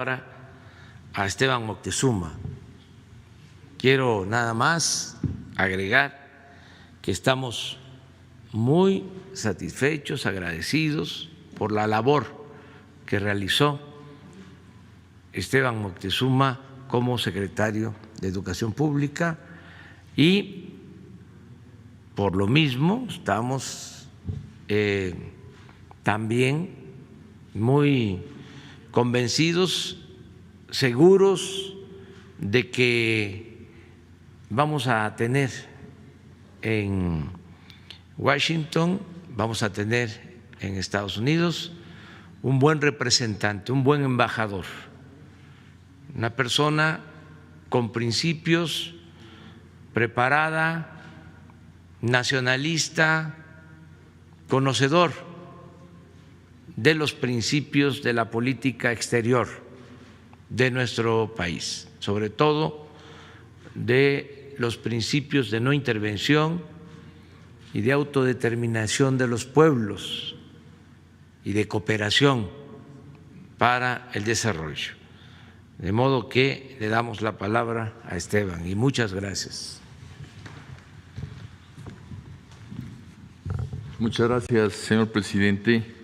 A Esteban Moctezuma. Quiero nada más agregar que estamos muy satisfechos, agradecidos por la labor que realizó Esteban Moctezuma como secretario de Educación Pública y por lo mismo estamos también muy convencidos, seguros de que vamos a tener en Washington, vamos a tener en Estados Unidos un buen representante, un buen embajador, una persona con principios, preparada, nacionalista, conocedor de los principios de la política exterior de nuestro país, sobre todo de los principios de no intervención y de autodeterminación de los pueblos y de cooperación para el desarrollo. De modo que le damos la palabra a Esteban y muchas gracias. Muchas gracias, señor presidente.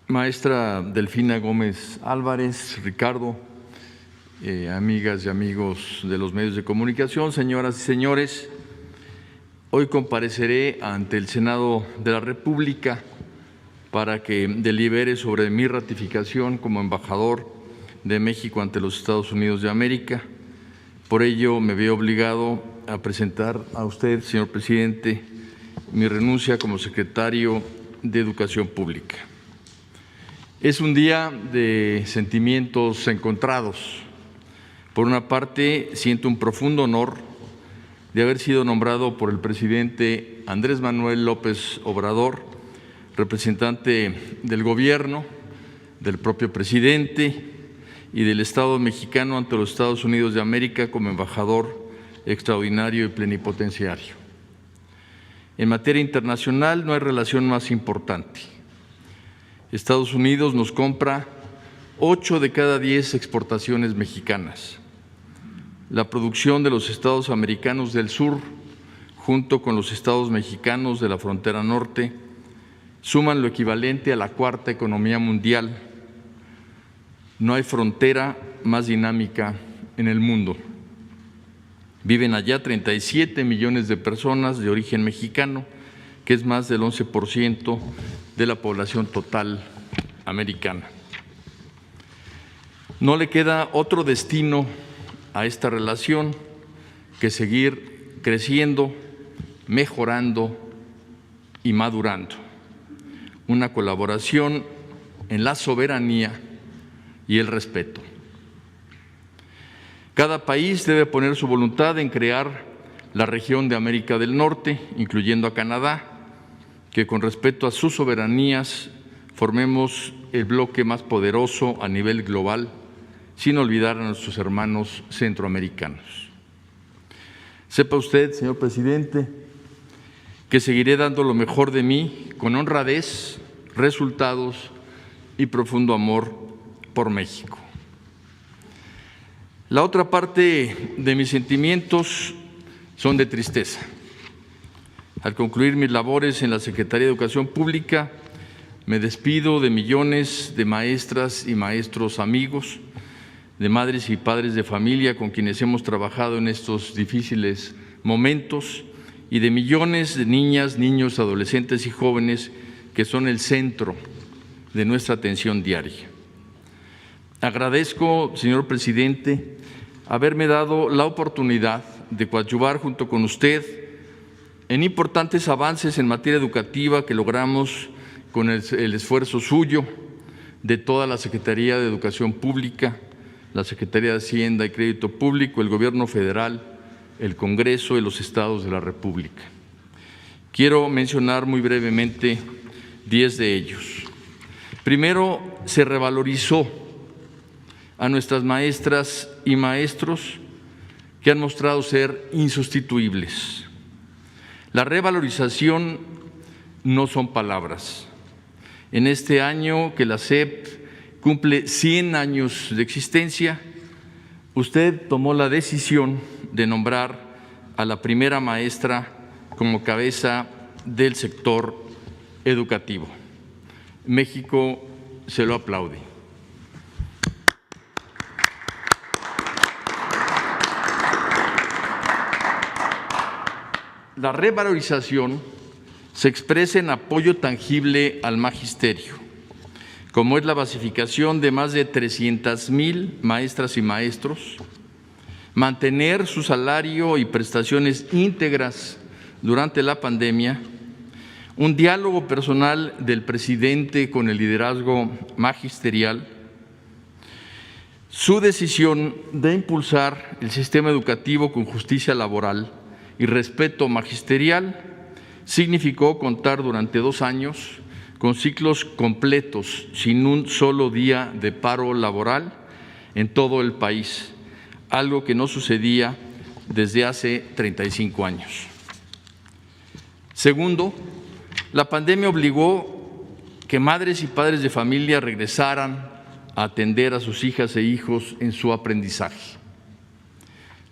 Maestra Delfina Gómez Álvarez, Ricardo, amigas y amigos de los medios de comunicación, señoras y señores, hoy compareceré ante el Senado de la República para que delibere sobre mi ratificación como embajador de México ante los Estados Unidos de América. Por ello, me veo obligado a presentar a usted, señor presidente, mi renuncia como secretario de Educación Pública. Es un día de sentimientos encontrados. Por una parte, siento un profundo honor de haber sido nombrado por el presidente Andrés Manuel López Obrador, representante del Gobierno, del propio presidente y del Estado mexicano ante los Estados Unidos de América como embajador extraordinario y plenipotenciario. En materia internacional no hay relación más importante. Estados Unidos nos compra 8 de cada 10 exportaciones mexicanas. La producción de los estados americanos del sur, junto con los estados mexicanos de la frontera norte, suman lo equivalente a la cuarta economía mundial. No hay frontera más dinámica en el mundo. Viven allá 37 millones de personas de origen mexicano, que es más del 11% de la población total americana. No le queda otro destino a esta relación que seguir creciendo, mejorando y madurando. Una colaboración en la soberanía y el respeto. Cada país debe poner su voluntad en crear la región de América del Norte, incluyendo a Canadá, que con respeto a sus soberanías formemos el bloque más poderoso a nivel global, sin olvidar a nuestros hermanos centroamericanos. Sepa usted, señor presidente, que seguiré dando lo mejor de mí con honradez, resultados y profundo amor por México. La otra parte de mis sentimientos son de tristeza. Al concluir mis labores en la Secretaría de Educación Pública, me despido de millones de maestras y maestros amigos, de madres y padres de familia con quienes hemos trabajado en estos difíciles momentos y de millones de niñas, niños, adolescentes y jóvenes que son el centro de nuestra atención diaria. Agradezco, señor presidente, haberme dado la oportunidad de coadyuvar junto con usted en importantes avances en materia educativa que logramos con el esfuerzo suyo, de toda la Secretaría de Educación Pública, la Secretaría de Hacienda y Crédito Público, el Gobierno Federal, el Congreso y los Estados de la República. Quiero mencionar muy brevemente 10 de ellos. Primero, se revalorizó a nuestras maestras y maestros que han mostrado ser insustituibles. La revalorización no son palabras. En este año que la SEP cumple 100 años de existencia, usted tomó la decisión de nombrar a la primera maestra como cabeza del sector educativo. México se lo aplaude. La revalorización se expresa en apoyo tangible al magisterio, como es la basificación de más de 300,000 maestras y maestros, mantener su salario y prestaciones íntegras durante la pandemia, un diálogo personal del presidente con el liderazgo magisterial, su decisión de impulsar el sistema educativo con justicia laboral y respeto magisterial significó contar durante 2 años con ciclos completos, sin un solo día de paro laboral en todo el país, algo que no sucedía desde hace 35 años. Segundo, la pandemia obligó que madres y padres de familia regresaran a atender a sus hijas e hijos en su aprendizaje.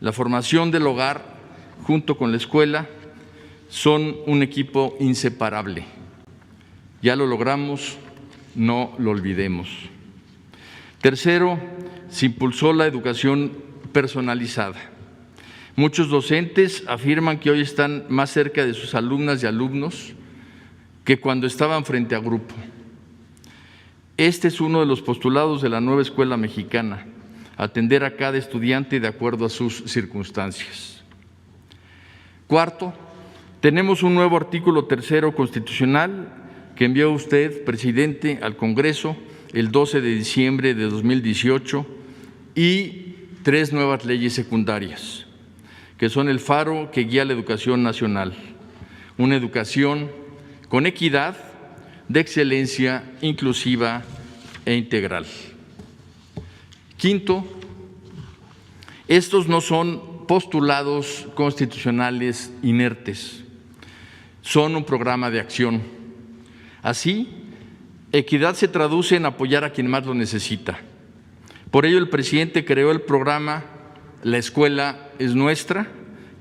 La formación del hogar junto con la escuela son un equipo inseparable. Ya lo logramos, no lo olvidemos. Tercero, se impulsó la educación personalizada. Muchos docentes afirman que hoy están más cerca de sus alumnas y alumnos que cuando estaban frente a grupo. Este es uno de los postulados de la nueva escuela mexicana, atender a cada estudiante de acuerdo a sus circunstancias. Cuarto, tenemos un nuevo artículo 3 constitucional que envió usted, presidente, al Congreso el 12 de diciembre de 2018 y 3 nuevas leyes secundarias, que son el faro que guía la educación nacional, una educación con equidad, de excelencia, inclusiva e integral. Quinto, estos no son postulados constitucionales inertes, son un programa de acción. Así, equidad se traduce en apoyar a quien más lo necesita. Por ello, el presidente creó el programa La Escuela es Nuestra,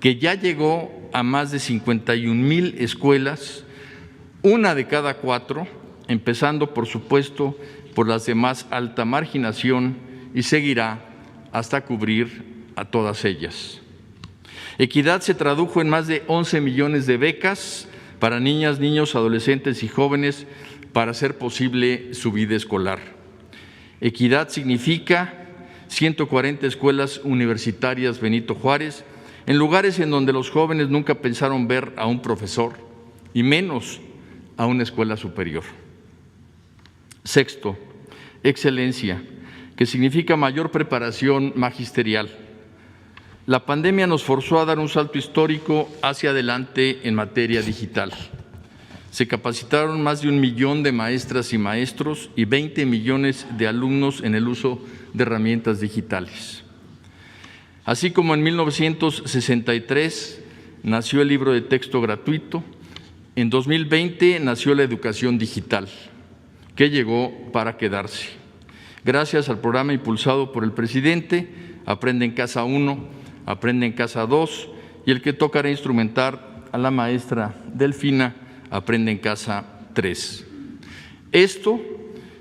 que ya llegó a más de 51,000 escuelas, 1 de cada 4, empezando, por supuesto, por las de más alta marginación y seguirá hasta cubrir a todas ellas. Equidad se tradujo en más de 11 millones de becas para niñas, niños, adolescentes y jóvenes para hacer posible su vida escolar. Equidad significa 140 escuelas universitarias Benito Juárez en lugares en donde los jóvenes nunca pensaron ver a un profesor y menos a una escuela superior. Sexto, excelencia, que significa mayor preparación magisterial. La pandemia nos forzó a dar un salto histórico hacia adelante en materia digital. Se capacitaron más de 1 millón de maestras y maestros y 20 millones de alumnos en el uso de herramientas digitales. Así como en 1963 nació el libro de texto gratuito, en 2020 nació la educación digital, que llegó para quedarse. Gracias al programa impulsado por el presidente, Aprende en Casa 1, Aprende en Casa 2 y el que tocará instrumentar a la maestra Delfina, Aprende en Casa 3. Esto,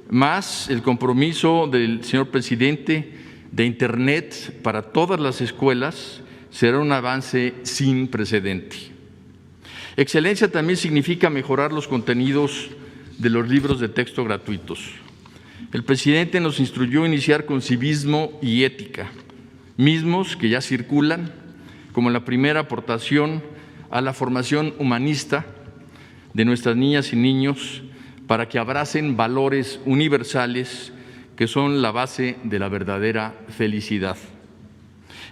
más el compromiso del señor presidente de Internet para todas las escuelas, será un avance sin precedente. Excelencia también significa mejorar los contenidos de los libros de texto gratuitos. El presidente nos instruyó a iniciar con civismo y ética, mismos que ya circulan como la primera aportación a la formación humanista de nuestras niñas y niños para que abracen valores universales que son la base de la verdadera felicidad.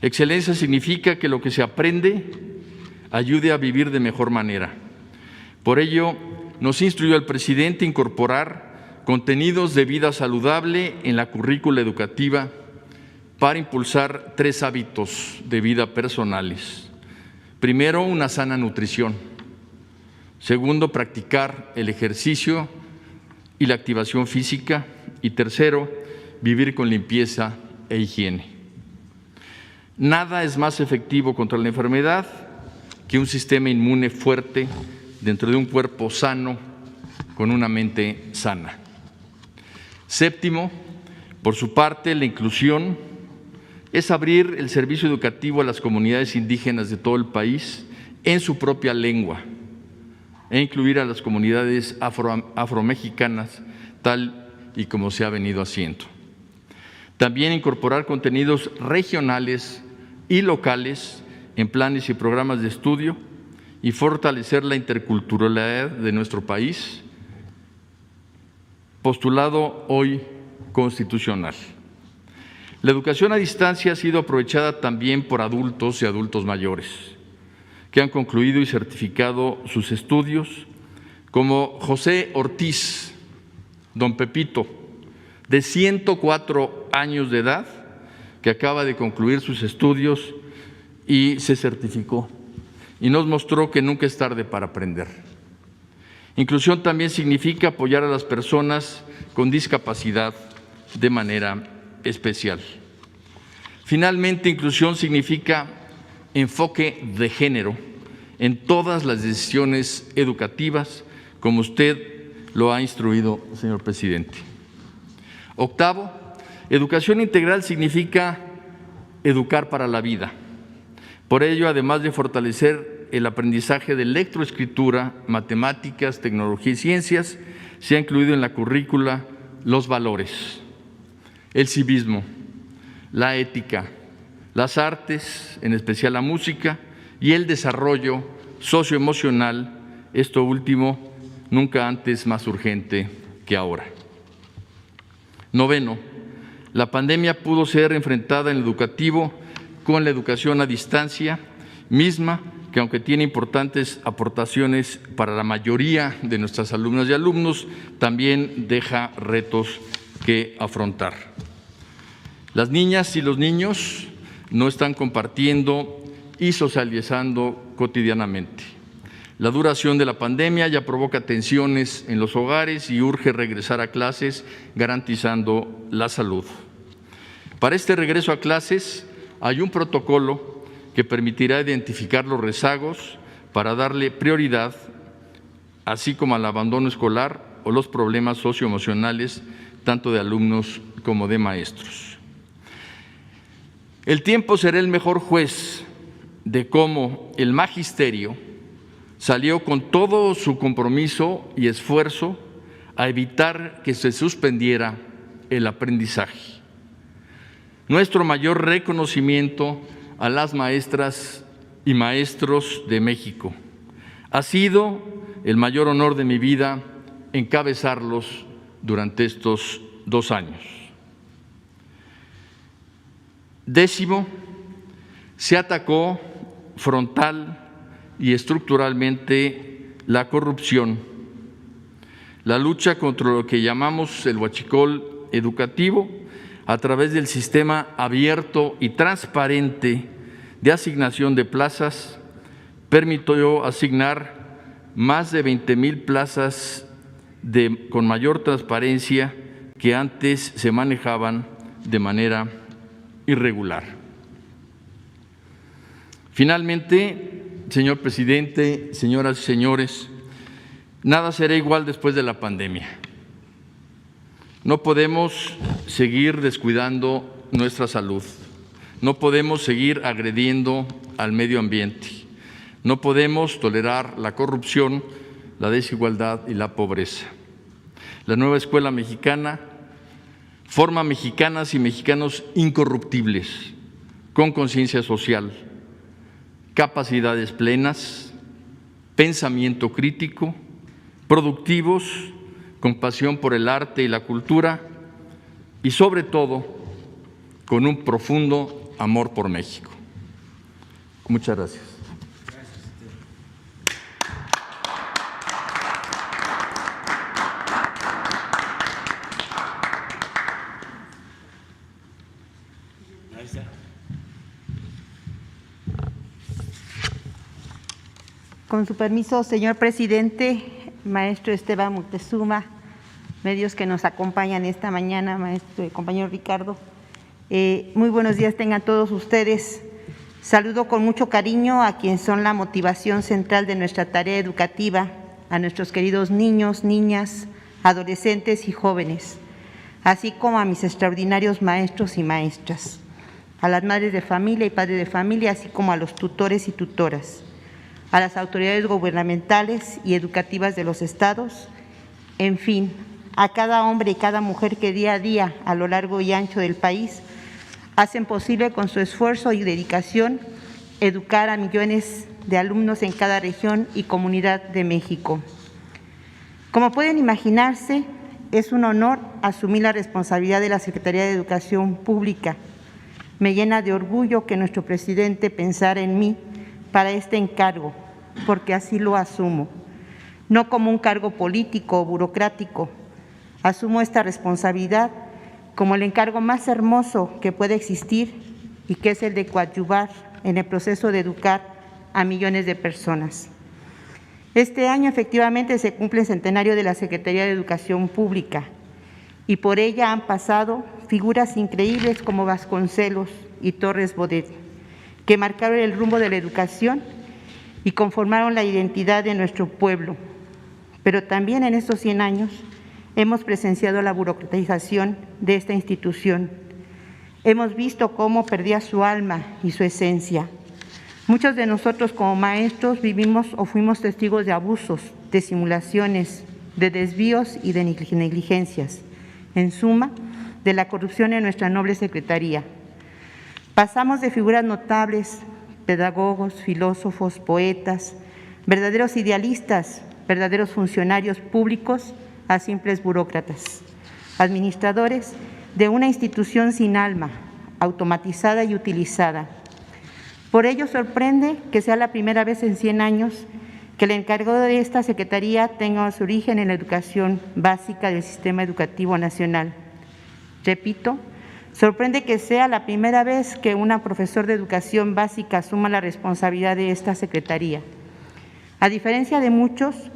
Excelencia significa que lo que se aprende ayude a vivir de mejor manera. Por ello, nos instruyó el presidente a incorporar contenidos de vida saludable en la currícula educativa para impulsar 3 hábitos de vida personales. Primero, una sana nutrición. Segundo, practicar el ejercicio y la activación física. Y tercero, vivir con limpieza e higiene. Nada es más efectivo contra la enfermedad que un sistema inmune fuerte dentro de un cuerpo sano con una mente sana. Séptimo, por su parte, la inclusión es abrir el servicio educativo a las comunidades indígenas de todo el país en su propia lengua e incluir a las comunidades afromexicanas tal y como se ha venido haciendo. También incorporar contenidos regionales y locales en planes y programas de estudio y fortalecer la interculturalidad de nuestro país, postulado hoy constitucional. La educación a distancia ha sido aprovechada también por adultos y adultos mayores que han concluido y certificado sus estudios, como José Ortiz, don Pepito, de 104 años de edad, que acaba de concluir sus estudios y se certificó y nos mostró que nunca es tarde para aprender. Inclusión también significa apoyar a las personas con discapacidad de manera especial. Finalmente, inclusión significa enfoque de género en todas las decisiones educativas, como usted lo ha instruido, señor presidente. Octavo, educación integral significa educar para la vida. Por ello, además de fortalecer el aprendizaje de lectoescritura, matemáticas, tecnología y ciencias, se ha incluido en la currícula los valores, el civismo, la ética, las artes, en especial la música, y el desarrollo socioemocional, esto último nunca antes más urgente que ahora. Noveno, la pandemia pudo ser enfrentada en el educativo con la educación a distancia, misma que aunque tiene importantes aportaciones para la mayoría de nuestras alumnas y alumnos, también deja retos que afrontar. Las niñas y los niños no están compartiendo y socializando cotidianamente. La duración de la pandemia ya provoca tensiones en los hogares y urge regresar a clases garantizando la salud. Para este regreso a clases hay un protocolo que permitirá identificar los rezagos para darle prioridad, así como al abandono escolar o los problemas socioemocionales tanto de alumnos como de maestros. El tiempo será el mejor juez de cómo el magisterio salió con todo su compromiso y esfuerzo a evitar que se suspendiera el aprendizaje. Nuestro mayor reconocimiento a las maestras y maestros de México. Ha sido el mayor honor de mi vida encabezarlos durante estos 2 años. Décimo, se atacó frontal y estructuralmente la corrupción, la lucha contra lo que llamamos el huachicol educativo a través del sistema abierto y transparente de asignación de plazas, permitió asignar más de 20,000 plazas con mayor transparencia que antes se manejaban de manera irregular. Finalmente, señor presidente, señoras y señores, nada será igual después de la pandemia. No podemos seguir descuidando nuestra salud, no podemos seguir agrediendo al medio ambiente, no podemos tolerar la corrupción, la desigualdad y la pobreza. La nueva escuela mexicana forma mexicanas y mexicanos incorruptibles, con conciencia social, capacidades plenas, pensamiento crítico, productivos, con pasión por el arte y la cultura y, sobre todo, con un profundo amor por México. Muchas gracias. Con su permiso, señor presidente, maestro Esteban Moctezuma, medios que nos acompañan esta mañana, compañero Ricardo. Muy buenos días tengan todos ustedes. Saludo con mucho cariño a quienes son la motivación central de nuestra tarea educativa, a nuestros queridos niños, niñas, adolescentes y jóvenes, así como a mis extraordinarios maestros y maestras, a las madres de familia y padres de familia, así como a los tutores y tutoras, a las autoridades gubernamentales y educativas de los estados, en fin, a cada hombre y cada mujer que día a día, a lo largo y ancho del país, hacen posible con su esfuerzo y dedicación educar a millones de alumnos en cada región y comunidad de México. Como pueden imaginarse, es un honor asumir la responsabilidad de la Secretaría de Educación Pública. Me llena de orgullo que nuestro presidente pensara en mí para este encargo, porque así lo asumo, no como un cargo político o burocrático. Asumo esta responsabilidad como el encargo más hermoso que puede existir y que es el de coadyuvar en el proceso de educar a millones de personas. Este año efectivamente se cumple el centenario de la Secretaría de Educación Pública y por ella han pasado figuras increíbles como Vasconcelos y Torres Bodet, que marcaron el rumbo de la educación y conformaron la identidad de nuestro pueblo. Pero también en estos 100 años hemos presenciado la burocratización de esta institución. Hemos visto cómo perdía su alma y su esencia. Muchos de nosotros como maestros vivimos o fuimos testigos de abusos, de simulaciones, de desvíos y de negligencias. En suma, de la corrupción en nuestra noble secretaría. Pasamos de figuras notables, pedagogos, filósofos, poetas, verdaderos idealistas, verdaderos funcionarios públicos, a simples burócratas, administradores de una institución sin alma, automatizada y utilizada. Por ello sorprende que sea la primera vez en 100 años que el encargado de esta Secretaría tenga su origen en la educación básica del Sistema Educativo Nacional. Repito, sorprende que sea la primera vez que una profesora de educación básica asuma la responsabilidad de esta Secretaría. A diferencia de muchos,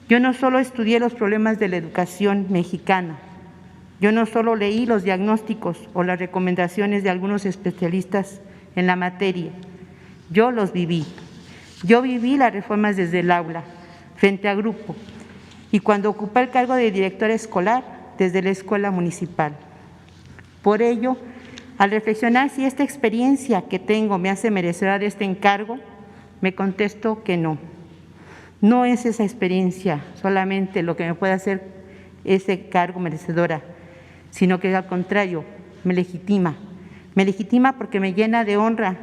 yo no solo estudié los problemas de la educación mexicana, yo no solo leí los diagnósticos o las recomendaciones de algunos especialistas en la materia, yo los viví. Yo viví las reformas desde el aula, frente a grupo, y cuando ocupé el cargo de directora escolar, desde la escuela municipal. Por ello, al reflexionar si esta experiencia que tengo me hace merecedora de este encargo, me contesto que no. No es esa experiencia solamente lo que me puede hacer ese cargo merecedora, sino que al contrario, me legitima. Me legitima porque me llena de honra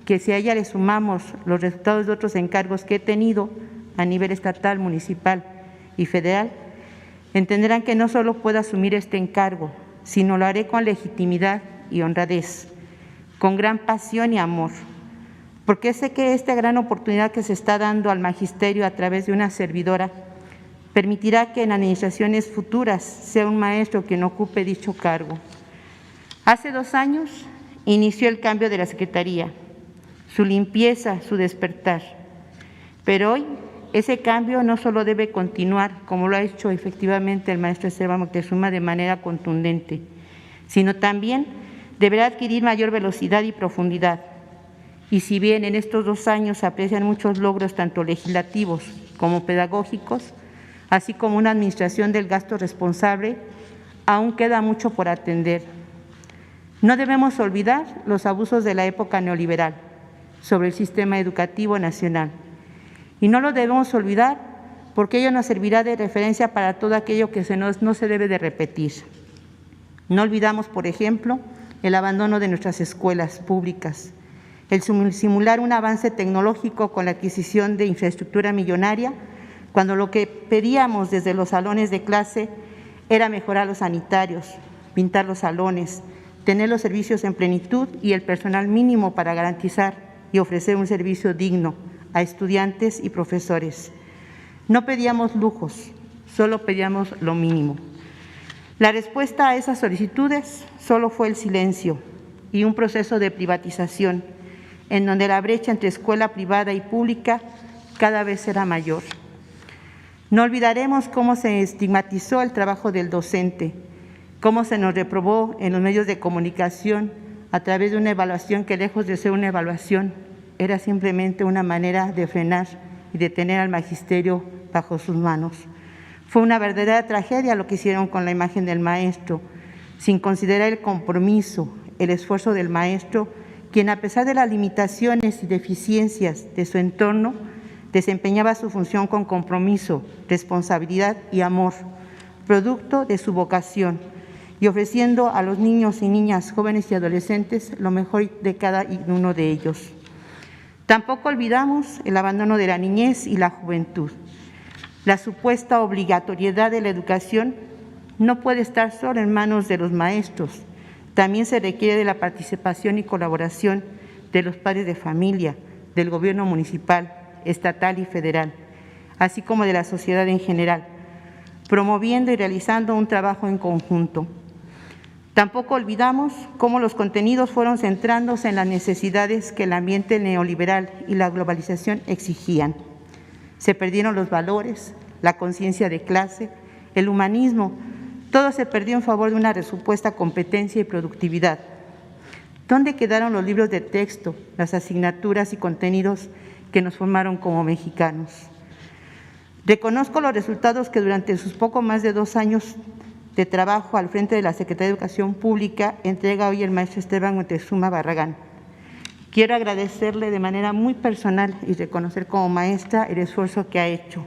que si a ella le sumamos los resultados de otros encargos que he tenido a nivel estatal, municipal y federal, entenderán que no solo puedo asumir este encargo, sino lo haré con legitimidad y honradez, con gran pasión y amor, porque sé que esta gran oportunidad que se está dando al magisterio a través de una servidora permitirá que en administraciones futuras sea un maestro quien ocupe dicho cargo. Hace 2 años inició el cambio de la Secretaría, su limpieza, su despertar, pero hoy ese cambio no solo debe continuar, como lo ha hecho efectivamente el maestro Esteban Moctezuma de manera contundente, sino también deberá adquirir mayor velocidad y profundidad. Y si bien en estos 2 años se aprecian muchos logros tanto legislativos como pedagógicos, así como una administración del gasto responsable, aún queda mucho por atender. No debemos olvidar los abusos de la época neoliberal sobre el sistema educativo nacional. Y no lo debemos olvidar porque ello nos servirá de referencia para todo aquello que no se debe de repetir. No olvidamos, por ejemplo, el abandono de nuestras escuelas públicas, el simular un avance tecnológico con la adquisición de infraestructura millonaria, cuando lo que pedíamos desde los salones de clase era mejorar los sanitarios, pintar los salones, tener los servicios en plenitud y el personal mínimo para garantizar y ofrecer un servicio digno a estudiantes y profesores. No pedíamos lujos, solo pedíamos lo mínimo. La respuesta a esas solicitudes solo fue el silencio y un proceso de privatización, en donde la brecha entre escuela privada y pública cada vez era mayor. No olvidaremos cómo se estigmatizó el trabajo del docente, cómo se nos reprobó en los medios de comunicación a través de una evaluación que, lejos de ser una evaluación, era simplemente una manera de frenar y de tener al magisterio bajo sus manos. Fue una verdadera tragedia lo que hicieron con la imagen del maestro, sin considerar el compromiso, el esfuerzo del maestro, quien, a pesar de las limitaciones y deficiencias de su entorno, desempeñaba su función con compromiso, responsabilidad y amor, producto de su vocación, y ofreciendo a los niños y niñas, jóvenes y adolescentes lo mejor de cada uno de ellos. Tampoco olvidamos el abandono de la niñez y la juventud. La supuesta obligatoriedad de la educación no puede estar solo en manos de los maestros. También se requiere de la participación y colaboración de los padres de familia, del gobierno municipal, estatal y federal, así como de la sociedad en general, promoviendo y realizando un trabajo en conjunto. Tampoco olvidamos cómo los contenidos fueron centrándose en las necesidades que el ambiente neoliberal y la globalización exigían. Se perdieron los valores, la conciencia de clase, el humanismo, todo se perdió en favor de una supuesta competencia y productividad. ¿Dónde quedaron los libros de texto, las asignaturas y contenidos que nos formaron como mexicanos? Reconozco los resultados que durante sus poco más de 2 años de trabajo al frente de la Secretaría de Educación Pública entrega hoy el maestro Esteban Moctezuma Barragán. Quiero agradecerle de manera muy personal y reconocer como maestra el esfuerzo que ha hecho.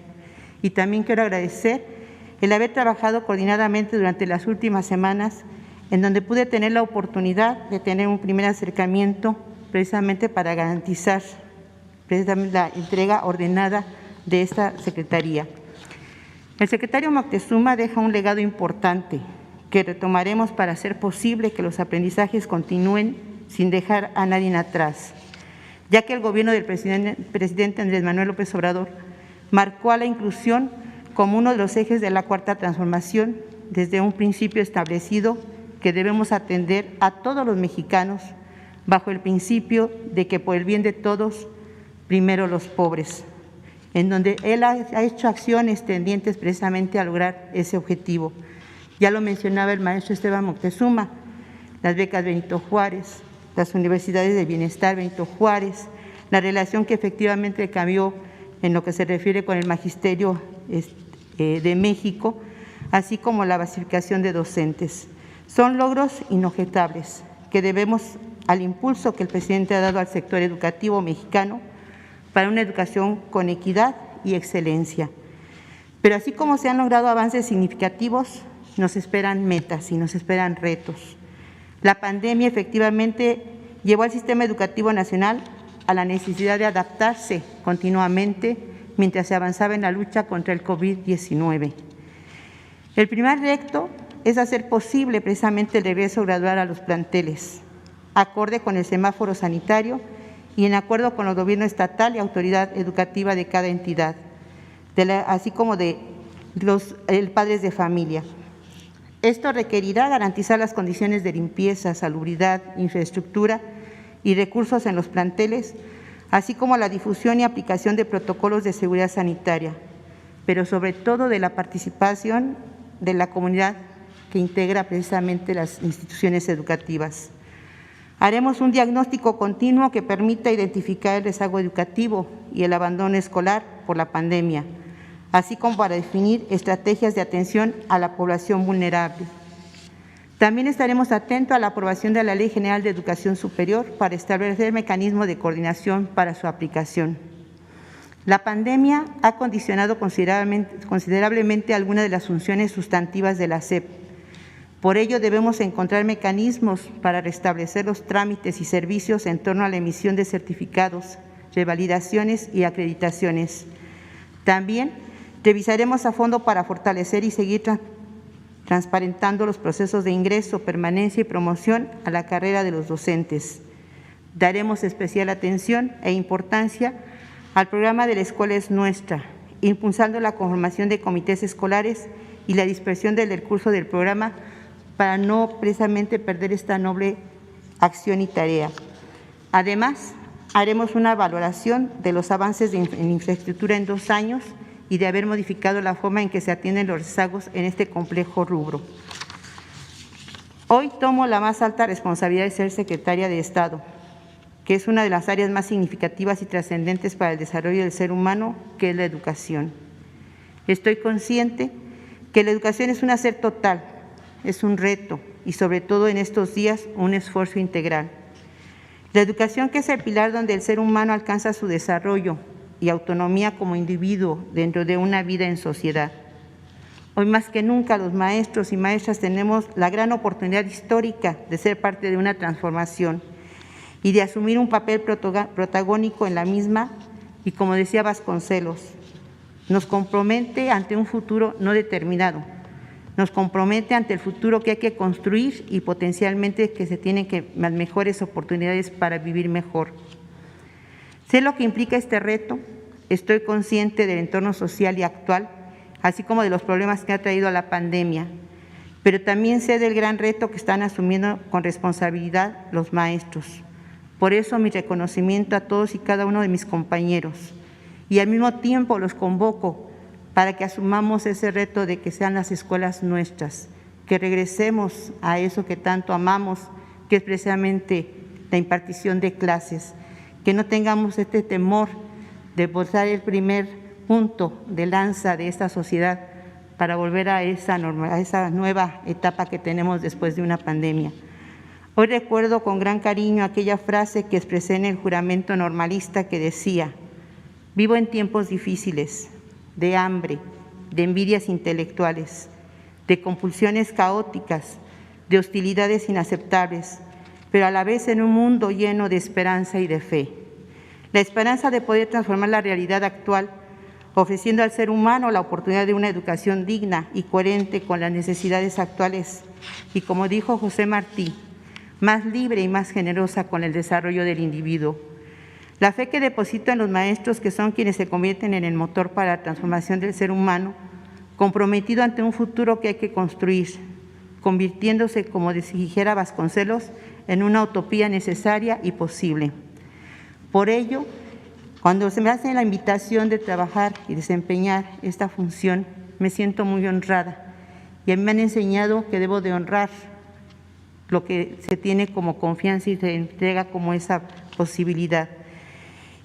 Y también quiero agradecer el haber trabajado coordinadamente durante las últimas semanas, en donde pude tener la oportunidad de tener un primer acercamiento precisamente para garantizar precisamente la entrega ordenada de esta Secretaría. El secretario Moctezuma deja un legado importante que retomaremos para hacer posible que los aprendizajes continúen sin dejar a nadie atrás, ya que el gobierno del presidente Andrés Manuel López Obrador marcó a la inclusión como uno de los ejes de la Cuarta Transformación desde un principio establecido que debemos atender a todos los mexicanos bajo el principio de que por el bien de todos, primero los pobres, en donde él ha hecho acciones tendientes precisamente a lograr ese objetivo. Ya lo mencionaba el maestro Esteban Moctezuma, las becas Benito Juárez, las universidades de bienestar Benito Juárez, la relación que efectivamente cambió en lo que se refiere con el magisterio de México, así como la basificación de docentes. Son logros inobjetables que debemos al impulso que el presidente ha dado al sector educativo mexicano para una educación con equidad y excelencia. Pero así como se han logrado avances significativos, nos esperan metas y nos esperan retos. La pandemia efectivamente llevó al sistema educativo nacional a la necesidad de adaptarse continuamente mientras se avanzaba en la lucha contra el COVID-19. El primer reto es hacer posible precisamente el regreso gradual a los planteles, acorde con el semáforo sanitario y en acuerdo con el gobierno estatal y autoridad educativa de cada entidad, así como de los padres de familia. Esto requerirá garantizar las condiciones de limpieza, salubridad, infraestructura y recursos en los planteles, así como la difusión y aplicación de protocolos de seguridad sanitaria, pero sobre todo de la participación de la comunidad que integra precisamente las instituciones educativas. Haremos un diagnóstico continuo que permita identificar el rezago educativo y el abandono escolar por la pandemia, así como para definir estrategias de atención a la población vulnerable. También estaremos atentos a la aprobación de la Ley General de Educación Superior para establecer mecanismos de coordinación para su aplicación. La pandemia ha condicionado considerablemente algunas de las funciones sustantivas de la SEP. Por ello, debemos encontrar mecanismos para restablecer los trámites y servicios en torno a la emisión de certificados, revalidaciones y acreditaciones. También revisaremos a fondo para fortalecer y seguir transparentando los procesos de ingreso, permanencia y promoción a la carrera de los docentes. Daremos especial atención e importancia al programa de La Escuela es Nuestra, impulsando la conformación de comités escolares y la dispersión del curso del programa para no precisamente perder esta noble acción y tarea. Además, haremos una valoración de los avances en infraestructura en 2 años y de haber modificado la forma en que se atienden los rezagos en este complejo rubro. Hoy tomo la más alta responsabilidad de ser secretaria de Estado, que es una de las áreas más significativas y trascendentes para el desarrollo del ser humano, que es la educación. Estoy consciente que la educación es un hacer total, es un reto y sobre todo en estos días un esfuerzo integral. La educación, que es el pilar donde el ser humano alcanza su desarrollo y autonomía como individuo dentro de una vida en sociedad. Hoy más que nunca los maestros y maestras tenemos la gran oportunidad histórica de ser parte de una transformación y de asumir un papel protagónico en la misma, y como decía Vasconcelos, nos compromete ante un futuro no determinado, nos compromete ante el futuro que hay que construir y potencialmente que se tienen las mejores oportunidades para vivir mejor. Sé lo que implica este reto, estoy consciente del entorno social y actual, así como de los problemas que ha traído la pandemia, pero también sé del gran reto que están asumiendo con responsabilidad los maestros. Por eso mi reconocimiento a todos y cada uno de mis compañeros, y al mismo tiempo los convoco para que asumamos ese reto de que sean las escuelas nuestras, que regresemos a eso que tanto amamos, que es precisamente la impartición de clases, que no tengamos este temor de posar el primer punto de lanza de esta sociedad para volver a esa nueva etapa que tenemos después de una pandemia. Hoy recuerdo con gran cariño aquella frase que expresé en el juramento normalista que decía: vivo en tiempos difíciles, de hambre, de envidias intelectuales, de compulsiones caóticas, de hostilidades inaceptables, pero a la vez en un mundo lleno de esperanza y de fe. La esperanza de poder transformar la realidad actual, ofreciendo al ser humano la oportunidad de una educación digna y coherente con las necesidades actuales y, como dijo José Martí, más libre y más generosa con el desarrollo del individuo. La fe que deposito en los maestros, que son quienes se convierten en el motor para la transformación del ser humano, comprometido ante un futuro que hay que construir, convirtiéndose, como dijera Vasconcelos, en una utopía necesaria y posible. Por ello, cuando se me hace la invitación de trabajar y desempeñar esta función, me siento muy honrada, y a mí me han enseñado que debo de honrar lo que se tiene como confianza y se entrega como esa posibilidad.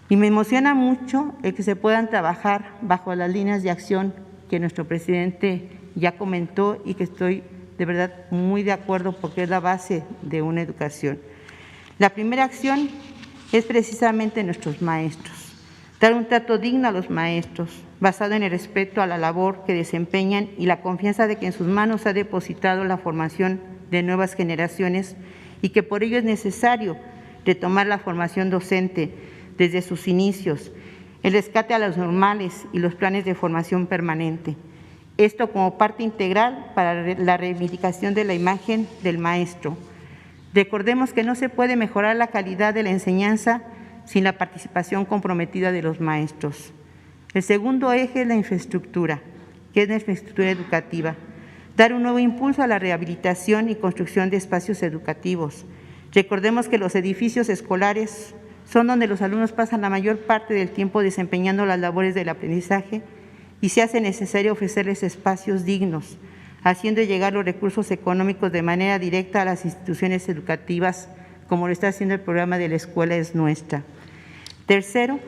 Y me emociona mucho el que se puedan trabajar bajo las líneas de acción que nuestro presidente ya comentó y que estoy de verdad muy de acuerdo porque es la base de una educación. La primera acción es precisamente nuestros maestros. Dar un trato digno a los maestros, basado en el respeto a la labor que desempeñan y la confianza de que en sus manos ha depositado la formación de nuevas generaciones y que por ello es necesario retomar la formación docente desde sus inicios, el rescate a los normales y los planes de formación permanente. Esto como parte integral para la reivindicación de la imagen del maestro. Recordemos que no se puede mejorar la calidad de la enseñanza sin la participación comprometida de los maestros. El segundo eje es la infraestructura, que es la infraestructura educativa. Dar un nuevo impulso a la rehabilitación y construcción de espacios educativos. Recordemos que los edificios escolares son donde los alumnos pasan la mayor parte del tiempo desempeñando las labores del aprendizaje y se hace necesario ofrecerles espacios dignos, haciendo llegar los recursos económicos de manera directa a las instituciones educativas, como lo está haciendo el programa de La Escuela es Nuestra. Tercero,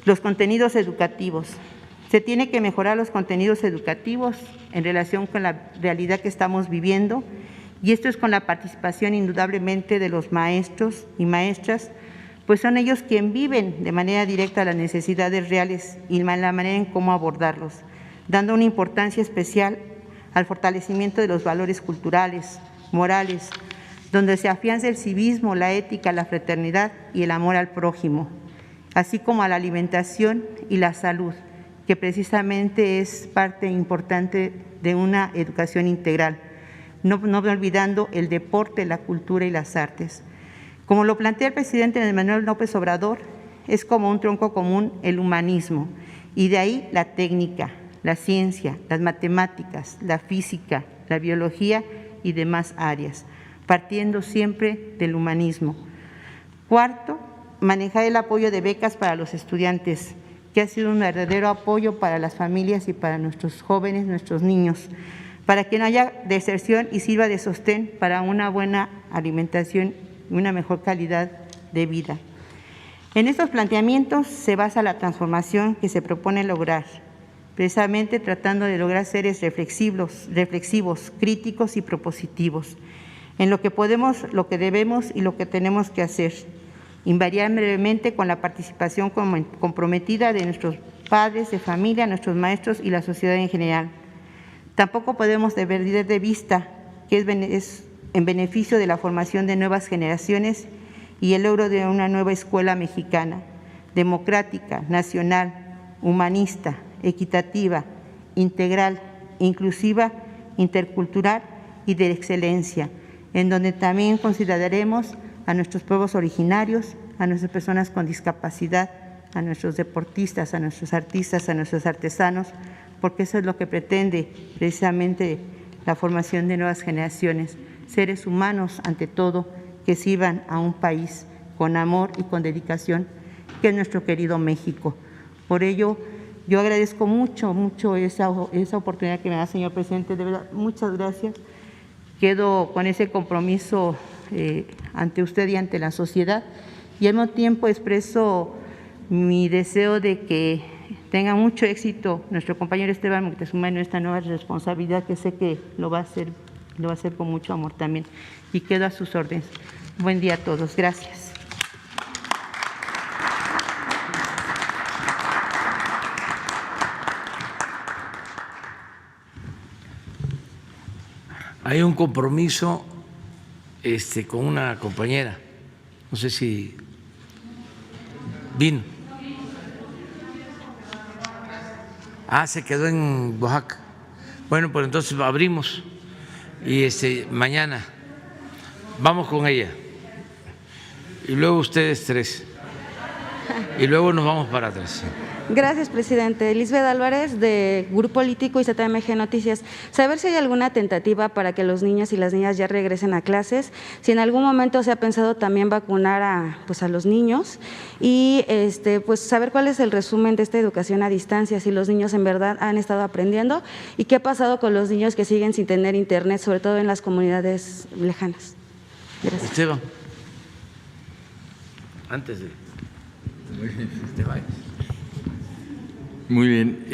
los contenidos educativos. Se tiene que mejorar los contenidos educativos en relación con la realidad que estamos viviendo, y esto es con la participación indudablemente de los maestros y maestras, pues son ellos quienes viven de manera directa las necesidades reales y la manera en cómo abordarlos, dando una importancia especial al fortalecimiento de los valores culturales, morales, donde se afianza el civismo, la ética, la fraternidad y el amor al prójimo, así como a la alimentación y la salud, que precisamente es parte importante de una educación integral, no olvidando el deporte, la cultura y las artes. Como lo plantea el presidente Andrés Manuel López Obrador, es como un tronco común el humanismo, y de ahí la técnica, la ciencia, las matemáticas, la física, la biología y demás áreas, partiendo siempre del humanismo. Cuarto, manejar el apoyo de becas para los estudiantes, que ha sido un verdadero apoyo para las familias y para nuestros jóvenes, nuestros niños, para que no haya deserción y sirva de sostén para una buena alimentación y una mejor calidad de vida. En estos planteamientos se basa la transformación que se propone lograr, precisamente tratando de lograr seres reflexivos, críticos y propositivos, en lo que podemos, lo que debemos y lo que tenemos que hacer, invariablemente con la participación comprometida de nuestros padres de familia, nuestros maestros y la sociedad en general. Tampoco podemos perder de vista que es en beneficio de la formación de nuevas generaciones y el logro de una nueva escuela mexicana, democrática, nacional, humanista, equitativa, integral, inclusiva, intercultural y de excelencia, en donde también consideraremos a nuestros pueblos originarios, a nuestras personas con discapacidad, a nuestros deportistas, a nuestros artistas, a nuestros artesanos, porque eso es lo que pretende precisamente la formación de nuevas generaciones, seres humanos ante todo, que sirvan a un país con amor y con dedicación, que es nuestro querido México. Por ello, yo agradezco mucho esa oportunidad que me da, señor presidente, de verdad, muchas gracias. Quedo con ese compromiso ante usted y ante la sociedad, y al mismo tiempo expreso mi deseo de que tenga mucho éxito nuestro compañero Esteban Moctezuma en esta nueva responsabilidad, que sé que lo va a hacer con mucho amor también, y quedo a sus órdenes. Buen día a todos. Gracias. Hay un compromiso con una compañera, no sé si vino. Se quedó en Oaxaca. Bueno, pues entonces abrimos y mañana vamos con ella y luego ustedes tres y luego nos vamos para atrás. Gracias, presidente. Lisbeth Álvarez, de Grupo Político y ZMG Noticias. Saber si hay alguna tentativa para que los niños y las niñas ya regresen a clases, si en algún momento se ha pensado también vacunar a los niños y pues saber cuál es el resumen de esta educación a distancia, si los niños en verdad han estado aprendiendo y qué ha pasado con los niños que siguen sin tener internet, sobre todo en las comunidades lejanas. Gracias. Esteban, antes de te vayas. Muy bien.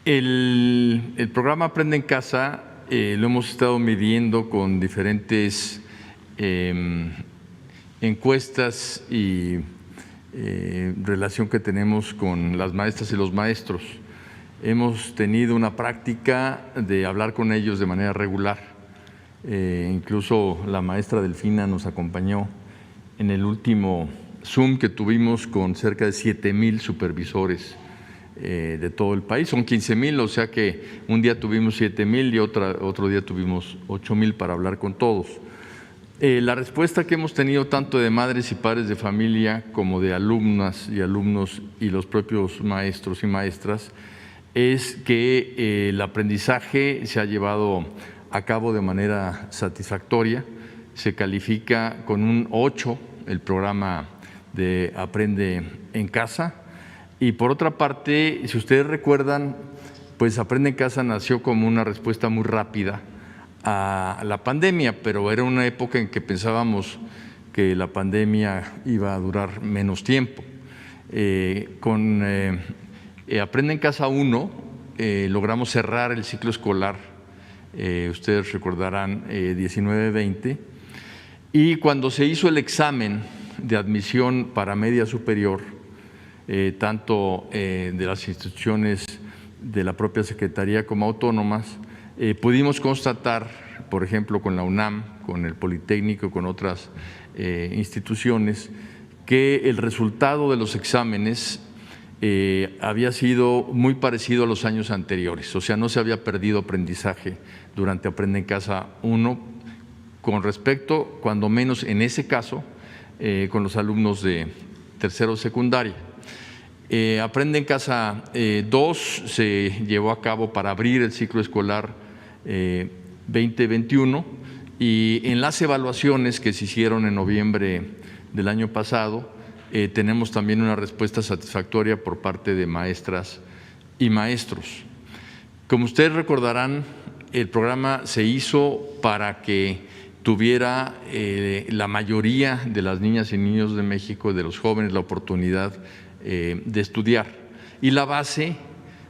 El programa Aprende en Casa lo hemos estado midiendo con diferentes encuestas y relación que tenemos con las maestras y los maestros. Hemos tenido una práctica de hablar con ellos de manera regular. Incluso la maestra Delfina nos acompañó en el último Zoom que tuvimos con cerca de 7,000 supervisores de todo el país. Son 15,000, o sea que un día tuvimos 7,000 y otro día tuvimos 8,000 para hablar con todos. La respuesta que hemos tenido tanto de madres y padres de familia como de alumnas y alumnos y los propios maestros y maestras es que el aprendizaje se ha llevado a cabo de manera satisfactoria. Se califica con un 8 el programa de Aprende en Casa. Y por otra parte, si ustedes recuerdan, pues Aprende en Casa nació como una respuesta muy rápida a la pandemia, pero era una época en que pensábamos que la pandemia iba a durar menos tiempo. Con Aprende en Casa 1 logramos cerrar el ciclo escolar, ustedes recordarán, 19-20, y cuando se hizo el examen de admisión para media superior, tanto de las instituciones de la propia Secretaría como autónomas, pudimos constatar, por ejemplo, con la UNAM, con el Politécnico, con otras instituciones, que el resultado de los exámenes había sido muy parecido a los años anteriores, o sea, no se había perdido aprendizaje durante Aprende en Casa 1 con respecto, cuando menos en ese caso, con los alumnos de tercero secundaria. Aprende en Casa 2 se llevó a cabo para abrir el ciclo escolar 2021 y en las evaluaciones que se hicieron en noviembre del año pasado tenemos también una respuesta satisfactoria por parte de maestras y maestros. Como ustedes recordarán, el programa se hizo para que tuviera la mayoría de las niñas y niños de México, de los jóvenes, la oportunidad de estudiar. Y la base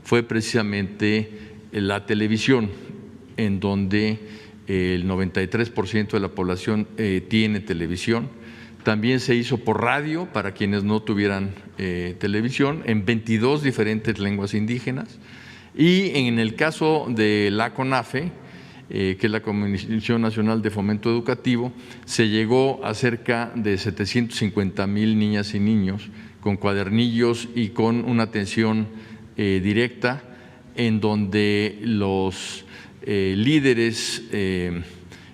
fue precisamente la televisión, en donde el 93% de la población tiene televisión. También se hizo por radio para quienes no tuvieran televisión, en 22 diferentes lenguas indígenas. Y en el caso de la CONAFE, que es la Comisión Nacional de Fomento Educativo, se llegó a cerca de 750,000 niñas y niños con cuadernillos y con una atención directa, en donde los líderes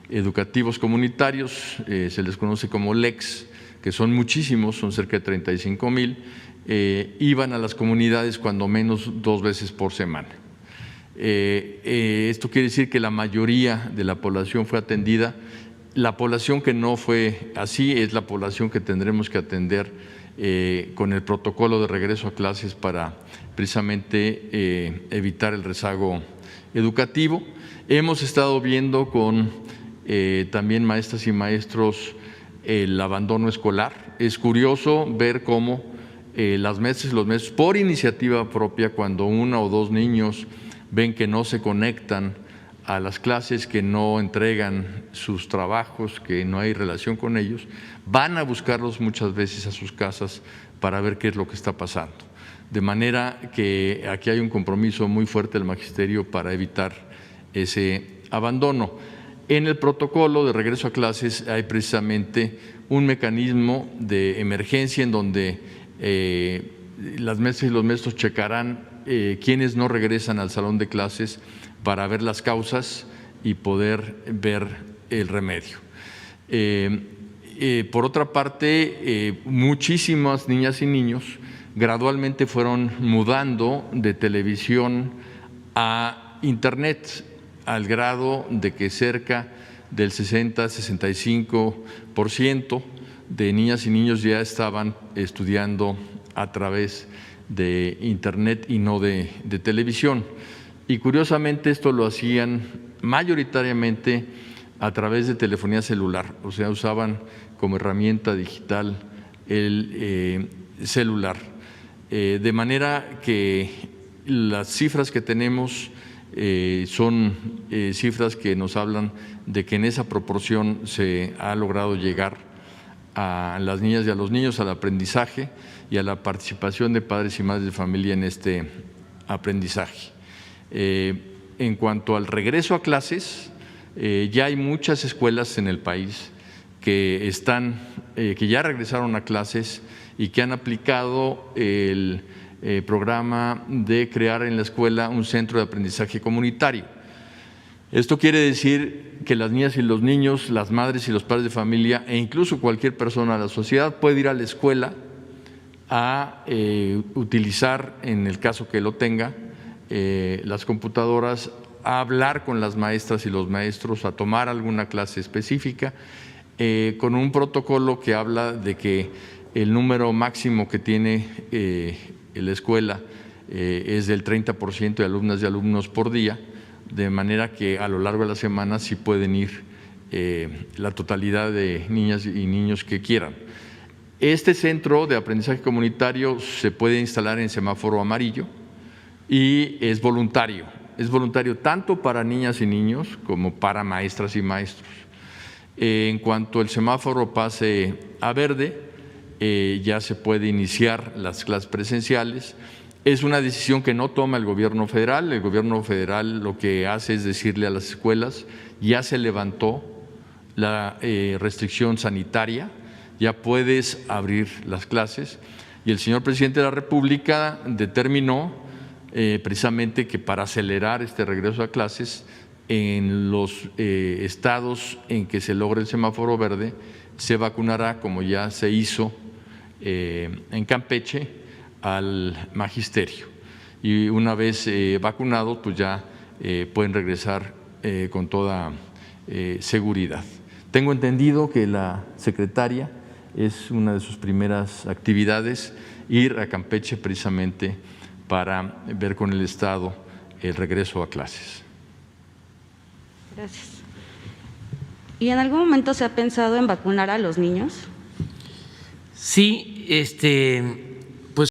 educativos comunitarios, se les conoce como LECs, que son muchísimos, son cerca de 35,000, iban a las comunidades cuando menos 2 veces por semana. Esto quiere decir que la mayoría de la población fue atendida. La población que no fue así es la población que tendremos que atender con el protocolo de regreso a clases para precisamente evitar el rezago educativo. Hemos estado viendo con también maestras y maestros el abandono escolar. Es curioso ver cómo las maestras y los maestros, por iniciativa propia, cuando 1 o 2 niños ven que no se conectan a las clases, que no entregan sus trabajos, que no hay relación con ellos, van a buscarlos muchas veces a sus casas para ver qué es lo que está pasando. De manera que aquí hay un compromiso muy fuerte del magisterio para evitar ese abandono. En el protocolo de regreso a clases hay precisamente un mecanismo de emergencia en donde las maestras y los maestros checarán quienes no regresan al salón de clases para ver las causas y poder ver el remedio. Por otra parte, muchísimas niñas y niños gradualmente fueron mudando de televisión a Internet, al grado de que cerca del 60–65% de niñas y niños ya estaban estudiando a través de Internet y no de televisión. Y curiosamente esto lo hacían mayoritariamente a través de telefonía celular, o sea, usaban como herramienta digital el celular. De manera que las cifras que tenemos son cifras que nos hablan de que en esa proporción se ha logrado llegar a las niñas y a los niños al aprendizaje y a la participación de padres y madres de familia en este aprendizaje. En cuanto al regreso a clases, ya hay muchas escuelas en el país que ya regresaron a clases y que han aplicado el programa de crear en la escuela un centro de aprendizaje comunitario. Esto quiere decir que las niñas y los niños, las madres y los padres de familia e incluso cualquier persona de la sociedad puede ir a la escuela a utilizar, en el caso que lo tenga, las computadoras, a hablar con las maestras y los maestros, a tomar alguna clase específica, con un protocolo que habla de que el número máximo que tiene la escuela es del 30% de alumnas y alumnos por día, de manera que a lo largo de la semana sí pueden ir la totalidad de niñas y niños que quieran. Este centro de aprendizaje comunitario se puede instalar en semáforo amarillo y es voluntario tanto para niñas y niños como para maestras y maestros. En cuanto el semáforo pase a verde, ya se puede iniciar las clases presenciales. Es una decisión que no toma el gobierno federal. El gobierno federal lo que hace es decirle a las escuelas: ya se levantó la restricción sanitaria, ya puedes abrir las clases. Y el señor presidente de la República determinó precisamente que para acelerar este regreso a clases, en los estados en que se logre el semáforo verde, se vacunará, como ya se hizo en Campeche, al magisterio. Y una vez vacunados, pues ya pueden regresar con toda seguridad. Tengo entendido que la secretaria es una de sus primeras actividades ir a Campeche precisamente para ver con el Estado el regreso a clases. Gracias. ¿Y en algún momento se ha pensado en vacunar a los niños? Sí,